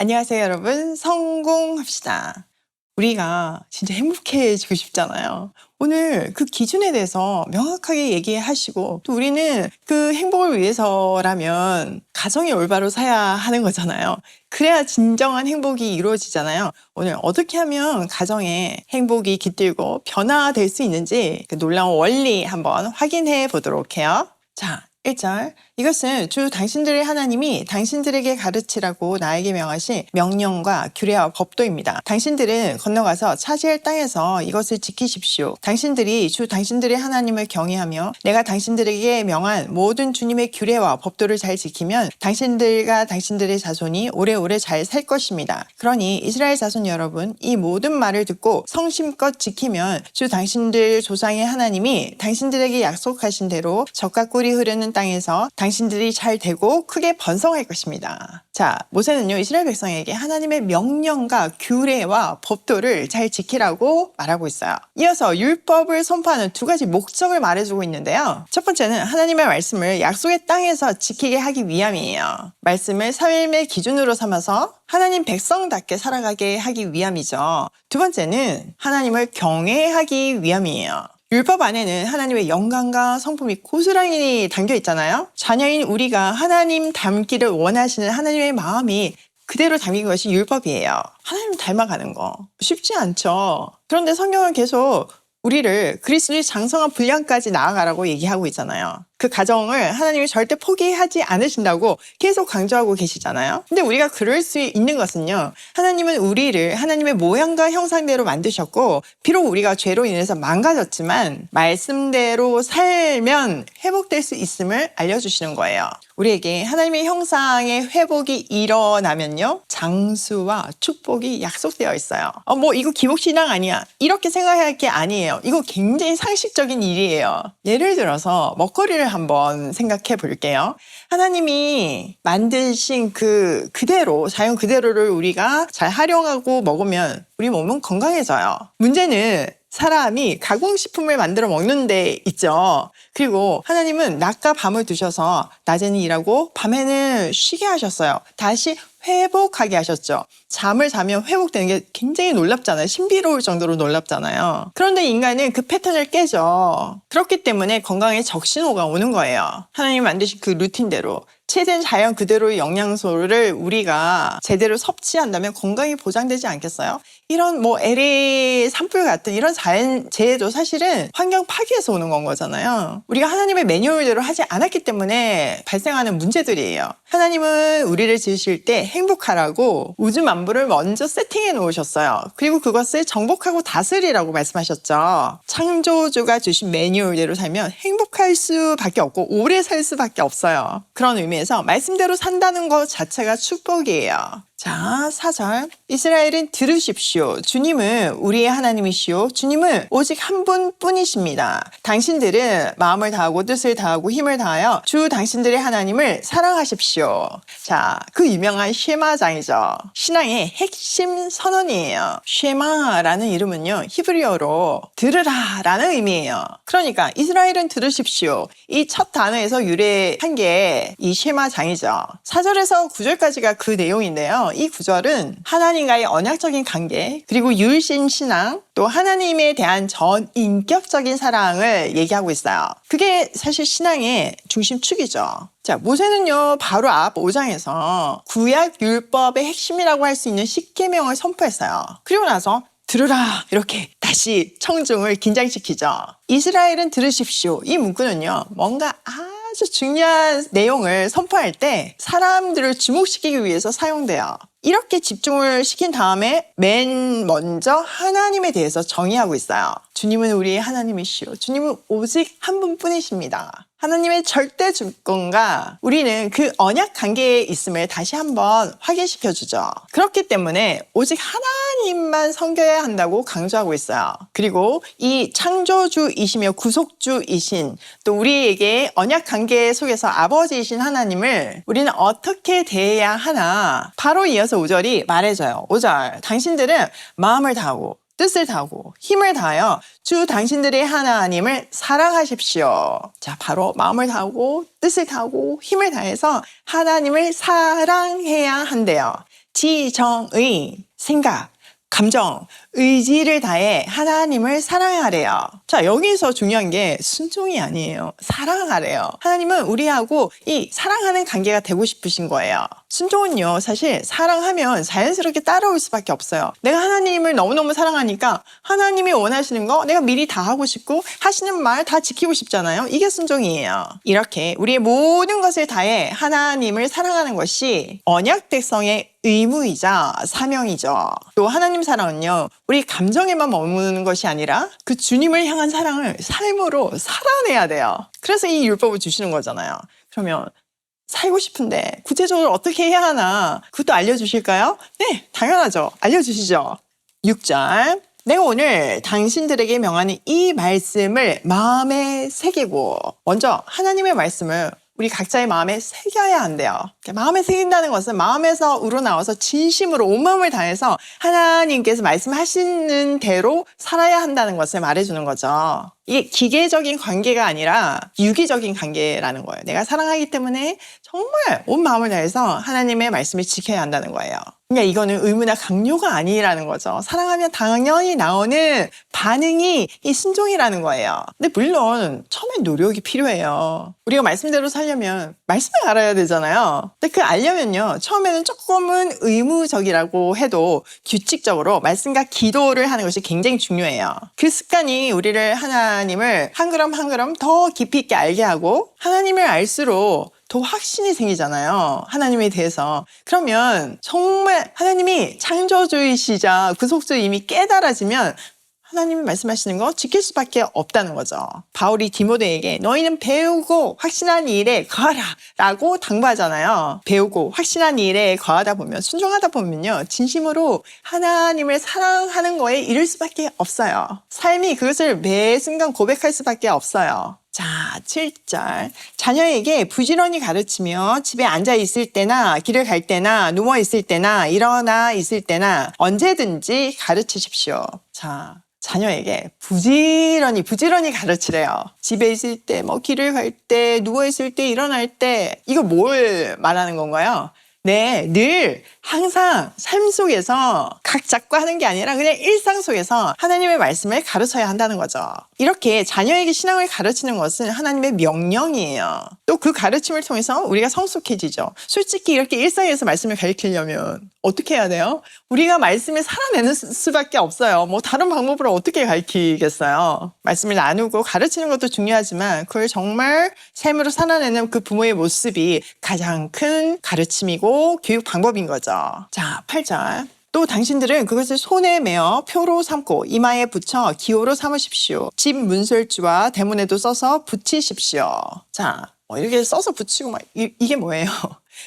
안녕하세요, 여러분. 성공합시다. 우리가 진짜 행복해지고 싶잖아요. 오늘 그 기준에 대해서 명확하게 얘기하시고, 또 우리는 그 행복을 위해서라면 가정이 올바로 사야 하는 거잖아요. 그래야 진정한 행복이 이루어지잖아요. 오늘 어떻게 하면 가정의 행복이 깃들고 변화될 수 있는지 그 놀라운 원리 한번 확인해 보도록 해요. 자, 1절. 이것은 주 당신들의 하나님이 당신들에게 가르치라고 나에게 명하신 명령과 규례와 법도입니다. 당신들은 건너가서 차지할 땅에서 이것을 지키십시오. 당신들이 주 당신들의 하나님을 경외하며 내가 당신들에게 명한 모든 주님의 규례와 법도를 잘 지키면 당신들과 당신들의 자손이 오래오래 잘 살 것입니다. 그러니 이스라엘 자손 여러분, 이 모든 말을 듣고 성심껏 지키면 주 당신들 조상의 하나님이 당신들에게 약속하신 대로 젖과 꿀이 흐르는 땅에서 당신들이 잘 되고 크게 번성할 것입니다. 자, 모세는요, 이스라엘 백성에게 하나님의 명령과 규례와 법도를 잘 지키라고 말하고 있어요. 이어서 율법을 선포하는 두 가지 목적을 말해주고 있는데요. 첫 번째는 하나님의 말씀을 약속의 땅에서 지키게 하기 위함이에요. 말씀을 삶의 기준으로 삼아서 하나님 백성답게 살아가게 하기 위함이죠. 두 번째는 하나님을 경외하기 위함이에요. 율법 안에는 하나님의 영광과 성품이 고스란히 담겨 있잖아요. 자녀인 우리가 하나님 닮기를 원하시는 하나님의 마음이 그대로 담긴 것이 율법이에요. 하나님 닮아가는 거 쉽지 않죠. 그런데 성경은 계속 우리를 그리스도의 장성한 분량까지 나아가라고 얘기하고 있잖아요. 그 가정을 하나님이 절대 포기하지 않으신다고 계속 강조하고 계시잖아요. 근데 우리가 그럴 수 있는 것은요, 하나님은 우리를 하나님의 모양과 형상대로 만드셨고, 비록 우리가 죄로 인해서 망가졌지만 말씀대로 살면 회복될 수 있음을 알려주시는 거예요. 우리에게 하나님의 형상의 회복이 일어나면요, 장수와 축복이 약속되어 있어요. 이거 기복신앙 아니야, 이렇게 생각할 게 아니에요. 이거 굉장히 상식적인 일이에요. 예를 들어서 먹거리를 한번 생각해 볼게요. 하나님이 만드신 그대로, 자연 그대로를 우리가 잘 활용하고 먹으면 우리 몸은 건강해져요. 문제는 사람이 가공식품을 만들어 먹는 데 있죠. 그리고 하나님은 낮과 밤을 두셔서 낮에는 일하고 밤에는 쉬게 하셨어요. 다시 회복하게 하셨죠. 잠을 자면 회복되는 게 굉장히 놀랍잖아요. 신비로울 정도로 놀랍잖아요. 그런데 인간은 그 패턴을 깨죠. 그렇기 때문에 건강에 적신호가 오는 거예요. 하나님이 만드신 그 루틴대로 최대한 자연 그대로의 영양소를 우리가 제대로 섭취한다면 건강이 보장되지 않겠어요? 이런 LA 산불 같은 이런 자연재해도 사실은 환경 파괴에서 오는 건 거잖아요. 우리가 하나님의 매뉴얼대로 하지 않았기 때문에 발생하는 문제들이에요. 하나님은 우리를 지으실 때 행복하라고 우주 만물을 먼저 세팅해 놓으셨어요. 그리고 그것을 정복하고 다스리라고 말씀하셨죠. 창조주가 주신 매뉴얼대로 살면 행복할 수밖에 없고 오래 살 수밖에 없어요. 그런 의미에서 말씀대로 산다는 것 자체가 축복이에요. 자, 4절. 이스라엘은 들으십시오. 주님은 우리의 하나님이시오. 주님은 오직 한 분뿐이십니다. 당신들은 마음을 다하고 뜻을 다하고 힘을 다하여 주 당신들의 하나님을 사랑하십시오. 자, 그 유명한 쉐마장이죠. 신앙의 핵심 선언이에요. 쉐마라는 이름은요, 히브리어로 들으라 라는 의미예요. 그러니까 이스라엘은 들으십시오. 이 첫 단어에서 유래한 게 이 쉐마장이죠. 4절에서 9절까지가 그 내용인데요. 이 구절은 하나님과의 언약적인 관계, 그리고 율신 신앙, 또 하나님에 대한 전인격적인 사랑을 얘기하고 있어요. 그게 사실 신앙의 중심축이죠. 자, 모세는요, 바로 앞 5장에서 구약 율법의 핵심이라고 할 수 있는 10계명을 선포했어요. 그리고 나서 들으라 이렇게 다시 청중을 긴장시키죠. 이스라엘은 들으십시오. 이 문구는요, 뭔가 아주 중요한 내용을 선포할 때 사람들을 주목시키기 위해서 사용돼요. 이렇게 집중을 시킨 다음에 맨 먼저 하나님에 대해서 정의하고 있어요. 주님은 우리의 하나님이시오. 주님은 오직 한 분뿐이십니다. 하나님의 절대 주권과 우리는 그 언약 관계에 있음을 다시 한번 확인시켜주죠. 그렇기 때문에 오직 하나님만 섬겨야 한다고 강조하고 있어요. 그리고 이 창조주이시며 구속주이신, 또 우리에게 언약 관계 속에서 아버지이신 하나님을 우리는 어떻게 대해야 하나, 바로 이어서 5절이 말해줘요. 5절. 당신들은 마음을 다하고 뜻을 다하고 힘을 다하여 주 당신들의 하나님을 사랑하십시오. 자, 바로 마음을 다하고 뜻을 다하고 힘을 다해서 하나님을 사랑해야 한대요. 지정의, 생각, 감정, 의지를 다해 하나님을 사랑하래요. 자, 여기서 중요한 게 순종이 아니에요. 사랑하래요. 하나님은 우리하고 이 사랑하는 관계가 되고 싶으신 거예요. 순종은요, 사실 사랑하면 자연스럽게 따라올 수밖에 없어요. 내가 하나님을 너무너무 사랑하니까 하나님이 원하시는 거 내가 미리 다 하고 싶고 하시는 말 다 지키고 싶잖아요. 이게 순종이에요. 이렇게 우리의 모든 것을 다해 하나님을 사랑하는 것이 언약 백성의 의무이자 사명이죠. 또 하나님 사랑은요, 우리 감정에만 머무는 것이 아니라 그 주님을 향한 사랑을 삶으로 살아내야 돼요. 그래서 이 율법을 주시는 거잖아요. 그러면 살고 싶은데 구체적으로 어떻게 해야 하나 그것도 알려주실까요? 네, 당연하죠. 알려주시죠. 6절, 내가 오늘 당신들에게 명하는 이 말씀을 마음에 새기고, 먼저 하나님의 말씀을 우리 각자의 마음에 새겨야 한대요. 마음에 새긴다는 것은 마음에서 우러나와서 진심으로 온 마음을 다해서 하나님께서 말씀하시는 대로 살아야 한다는 것을 말해주는 거죠. 이게 기계적인 관계가 아니라 유기적인 관계라는 거예요. 내가 사랑하기 때문에 정말 온 마음을 다해서 하나님의 말씀을 지켜야 한다는 거예요. 그러니까 이거는 의무나 강요가 아니라는 거죠. 사랑하면 당연히 나오는 반응이 이 순종이라는 거예요. 근데 물론 처음엔 노력이 필요해요. 우리가 말씀대로 살려면 말씀을 알아야 되잖아요. 근데 그 알려면요, 처음에는 조금은 의무적이라고 해도 규칙적으로 말씀과 기도를 하는 것이 굉장히 중요해요. 그 습관이 우리를 하나님을 한 걸음 한 걸음 더 깊이 있게 알게 하고, 하나님을 알수록 더 확신이 생기잖아요. 하나님에 대해서. 그러면 정말 하나님이 창조주이시자 구속주 이미 깨달아지면 하나님이 말씀하시는 거 지킬 수밖에 없다는 거죠. 바울이 디모데에게 너희는 배우고 확신한 일에 거하라 라고 당부하잖아요. 배우고 확신한 일에 거하다 보면, 순종하다 보면요, 진심으로 하나님을 사랑하는 거에 이를 수밖에 없어요. 삶이 그것을 매 순간 고백할 수밖에 없어요. 자, 7절. 자녀에게 부지런히 가르치며 집에 앉아 있을 때나 길을 갈 때나 누워 있을 때나 일어나 있을 때나 언제든지 가르치십시오. 자, 자녀에게 부지런히 가르치래요. 집에 있을 때, 길을 갈 때, 누워 있을 때, 일어날 때. 이거 뭘 말하는 건가요? 네, 늘 항상 삶 속에서 각 잡고 하는 게 아니라 그냥 일상 속에서 하나님의 말씀을 가르쳐야 한다는 거죠. 이렇게 자녀에게 신앙을 가르치는 것은 하나님의 명령이에요. 또 그 가르침을 통해서 우리가 성숙해지죠. 솔직히 이렇게 일상에서 말씀을 가르치려면 어떻게 해야 돼요? 우리가 말씀을 살아내는 수밖에 없어요. 다른 방법으로 어떻게 가르치겠어요? 말씀을 나누고 가르치는 것도 중요하지만 그걸 정말 삶으로 살아내는 그 부모의 모습이 가장 큰 가르침이고 교육 방법인 거죠. 자, 8절. 또 당신들은 그것을 손에 메어 표로 삼고 이마에 붙여 기호로 삼으십시오. 집 문설주와 대문에도 써서 붙이십시오. 자, 이렇게 써서 붙이고 이게 뭐예요?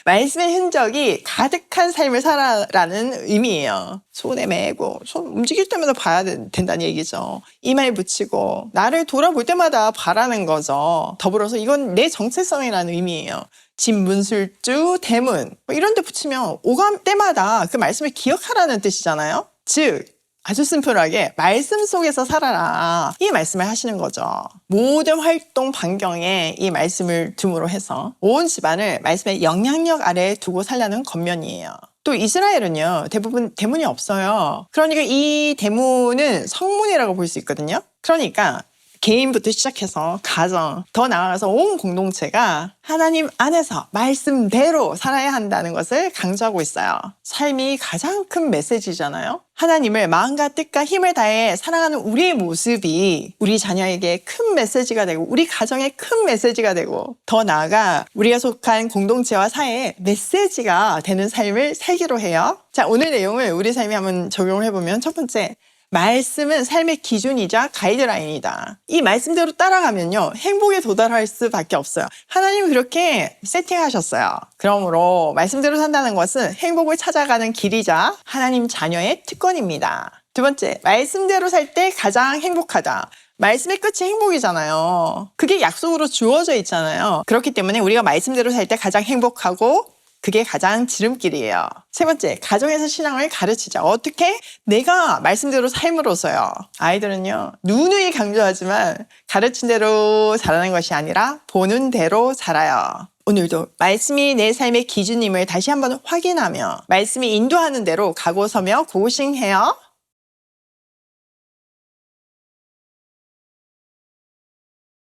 말씀의 흔적이 가득한 삶을 살아라는 의미예요. 손에 메고 손 움직일 때마다 봐야 된다는 얘기죠. 이마에 붙이고 나를 돌아볼 때마다 바라는 거죠. 더불어서 이건 내 정체성이라는 의미예요. 집, 문술주, 대문 이런 데 붙이면 오갈 때마다 그 말씀을 기억하라는 뜻이잖아요. 즉 아주 심플하게 말씀 속에서 살아라, 이 말씀을 하시는 거죠. 모든 활동 반경에 이 말씀을 둠으로 해서 온 집안을 말씀의 영향력 아래에 두고 살라는 겉면이에요. 또 이스라엘은요, 대부분 대문이 없어요. 그러니까 이 대문은 성문이라고 볼 수 있거든요. 그러니까 개인부터 시작해서 가정, 더 나아가서 온 공동체가 하나님 안에서 말씀대로 살아야 한다는 것을 강조하고 있어요. 삶이 가장 큰 메시지잖아요. 하나님을 마음과 뜻과 힘을 다해 사랑하는 우리의 모습이 우리 자녀에게 큰 메시지가 되고 우리 가정에 큰 메시지가 되고 더 나아가 우리가 속한 공동체와 사회에 메시지가 되는 삶을 살기로 해요. 자, 오늘 내용을 우리 삶에 한번 적용을 해보면, 첫 번째, 말씀은 삶의 기준이자 가이드라인이다. 이 말씀대로 따라가면요, 행복에 도달할 수밖에 없어요. 하나님이 그렇게 세팅하셨어요. 그러므로 말씀대로 산다는 것은 행복을 찾아가는 길이자 하나님 자녀의 특권입니다. 두 번째, 말씀대로 살 때 가장 행복하다. 말씀의 끝이 행복이잖아요. 그게 약속으로 주어져 있잖아요. 그렇기 때문에 우리가 말씀대로 살 때 가장 행복하고 그게 가장 지름길이에요. 세 번째, 가정에서 신앙을 가르치자. 어떻게? 내가 말씀대로 삶으로서요. 아이들은요, 누누이 강조하지만 가르친 대로 자라는 것이 아니라 보는 대로 자라요. 오늘도 말씀이 내 삶의 기준임을 다시 한번 확인하며 말씀이 인도하는 대로 가고 서며 고싱해요.